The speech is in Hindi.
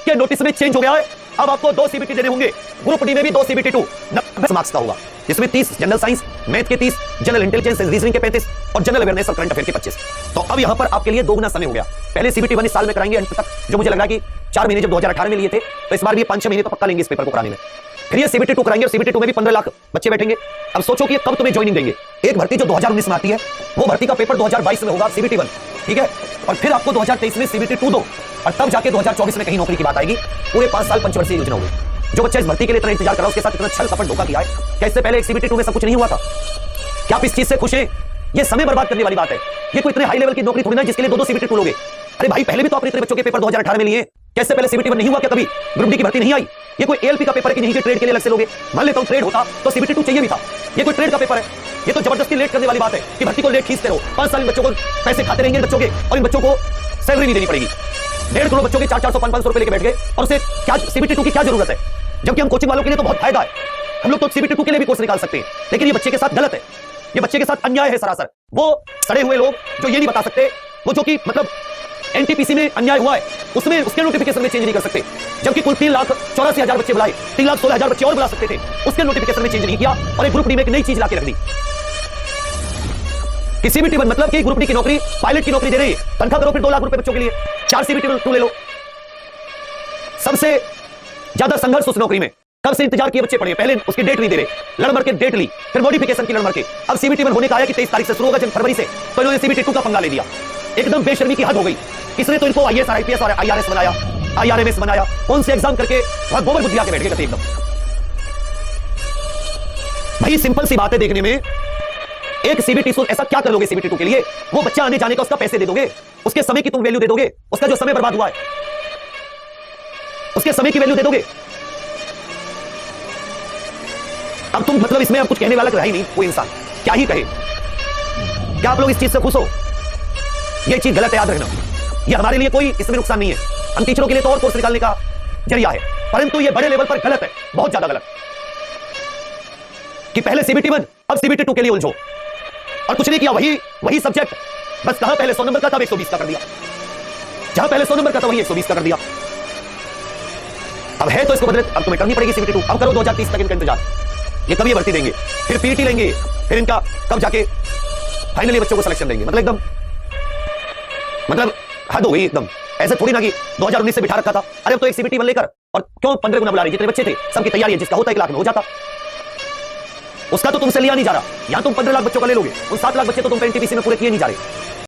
कि नोटिस में चेंज हो गया है। अब आपको 2 सीबीटी देने होंगे। ग्रुप डी में भी 2 सीबीटी 2 90 मार्क्स का होगा, जिसमें 30 जनरल साइंस, मैथ के 30, जनरल इंटेलिजेंस एंड रीजनिंग के 35 और जनरल अवेयरनेस और करंट अफेयर के 25। तो अब यहां पर आपके लिए 2 गुना समय हो गया। पहले सीबीटी 1 इस साल में कराएंगे अंत तक, जो मुझे लग रहा है कि 4 महीने जब 2018 में लिए थे, तो इस बार भी 5-6 महीने तो पक्का लेंगे इस पेपर को कराने में। फिर ये सीबीटी 2 कराएंगे और सीबीटी 2 में भी 15 लाख बच्चे बैठेंगे। अब सोचो कि कब तुम्हें ज्वाइनिंग देंगे। एक भर्ती जो 2019 में आती है, वो भर्ती का पेपर 2022 में होगा सीबीटी 1, ठीक है, और फिर आपको 2023 में सीबीटी 2 दो, और तब जाके 2024 में कहीं नौकरी की बात आएगी। पूरे 5 साल पंचवर्षीय योजना होगी। जो बच्चा इस भर्ती के लिए इतना इंतजार कर रहा है, उसके साथ इतना छल कपट धोखा किया है। क्या इससे पहले एक सीबीटी 2 में सब कुछ नहीं हुआ था? क्या आप इस चीज से खुश हैं? ये समय बर्बाद करने वाली बात है। ये कोई इतने हाई लेवल की नौकरी थोड़ी ना जिसके लिए 2-2 सीबीटी 2 लोगे। अरे भाई, पहले भी तो आपने इतने बच्चों के पेपर 2018 में लिए। कैसे पहले सीबीटी 1 नहीं हुआ क्या? कभी ग्रुप डी की भर्ती नहीं आई? ये कोई एएलपी का पेपर है कि नहीं, ट्रेड के लिए अलग से लोगे? मान लेता हूं ट्रेड होता तो सीबीटी 2 चाहिए भी था। ये कोई ट्रेड का पेपर है? ये तो जबरदस्ती लेट करने वाली बात है कि भर्ती को लेट खींचते रहो। 5 साल इन बच्चों को पैसे खाते रहेंगे बच्चों के, और इन बच्चों को सैलरी नहीं देनी पड़ेगी। 1.5 करोड़ बच्चों के 400-500 रुपए लेके बैठ गए, और उसे क्या सीबीटी 2 की क्या जरूरत है? जबकि हम कोचिंग वालों के लिए तो बहुत फायदा है। हम लोग तो सीबीटी 2 के लिए भी कोर्स निकाल सकते हैं। लेकिन ये बच्चे के साथ गलत है, ये बच्चे के साथ अन्याय है सरासर। वो सड़े हुए लोग जो ये नहीं बता सकते, वो जो कि मतलब एनटीपीसी में अन्याय हुआ है, उसमें उसके नोटिफिकेशन में चेंज नहीं कर सकते। जबकि कुल 3,84,000 बच्चे बुलाए, 3,16,000 बच्चे और बुला सकते थे, उसके नोटिफिकेशन में चेंज नहीं किया, और एक ग्रुप डी में एक नई चीज लाके रख दी। सीबीटी 1 मतलब कि ग्रुप डी की नौकरी, पायलट की नौकरी दे रही है, तनख्वाह करो फिर 2 लाख रुपए बच्चों के लिए। 4 सीबीटी 2 ले लो। सबसे ज्यादा संघर्ष उस नौकरी में, कब से इंतजार किए बच्चे पड़े। पहले उसकी डेट नहीं दे रहे, लड़ मर के डेट ली, फिर मॉडिफिकेशन की लड़ मर के। अब सीबीटी 1 होने का आया कि 23 तारीख से शुरू होगा, जब फरवरी से, तो इन्होंने सीबीटी 2 का पंगा ले लिया। एकदम बेशर्मी की हद हो गई। इसने तो इनको आईएएस, आईपीएस और आईआरएस बनाया, आईआरएमएस बनाया। कौन से एग्जाम करके बहुत गोबर बुद्धि आके बैठ गए एकदम। भाई सिंपल सी बात है देखने में। एक सीबीटी 2 ऐसा क्या कर लोगे सीबीटी 2 के लिए? वो बच्चा आने जाने का उसका पैसे दे दोगे, उसके समय की तुम वैल्यू दे दोगे, उसका जो समय बर्बाद हुआ है उसके समय की वैल्यू दे दोगे। अब तुम मतलब इसमें अब कुछ कहने वाला रहा ही नहीं कोई इंसान, क्या ही कहे। क्या आप लोग इस चीज से खुश हो? यह चीज गलत है, याद रखना। यह हमारे लिए कोई इसमें नुकसान नहीं है, हम टीचरों के लिए तो और कोर्स निकालने का जरिया है, परंतु यह बड़े लेवल पर गलत है, बहुत ज्यादा गलत। कि पहले सीबीटी 1 अब सीबीटी 2 के लिए उलझो, और कुछ नहीं किया। वही सब्जेक्ट, बस कहां पहले 100 नंबर का था, 120 का कर दिया। जहां पहले 100 नंबर का था, वही 120 का कर दिया। अब है तो इसको बदले, अब तुम्हें करनी पड़ेगी सीबीटी 2। अब करो 2030 तक इनका इंतजार। ये कभी भर्ती देंगे, फिर पीटी लेंगे, फिर इनका कब जाके फाइनली बच्चों को सिलेक्शन देंगे। मतलब एकदम हद हो गई एकदम। ऐसे थोड़ी ना कि 2019 से बिठा रखा था। अरे अब तो एक सीबीटी 1 लेकर, और क्यों 15 गुना बुला रही? जितने बच्चे थे सबकी तैयारी है, जिसका होता 1 लाख में हो जाता, उसका तो तुमसे लिया नहीं जा रहा। यहां तुम 15 लाख बच्चों का ले लोगे, उन 7 लाख बच्चे तो तुम एनटीपीसी में पूरे किए नहीं जा रहे।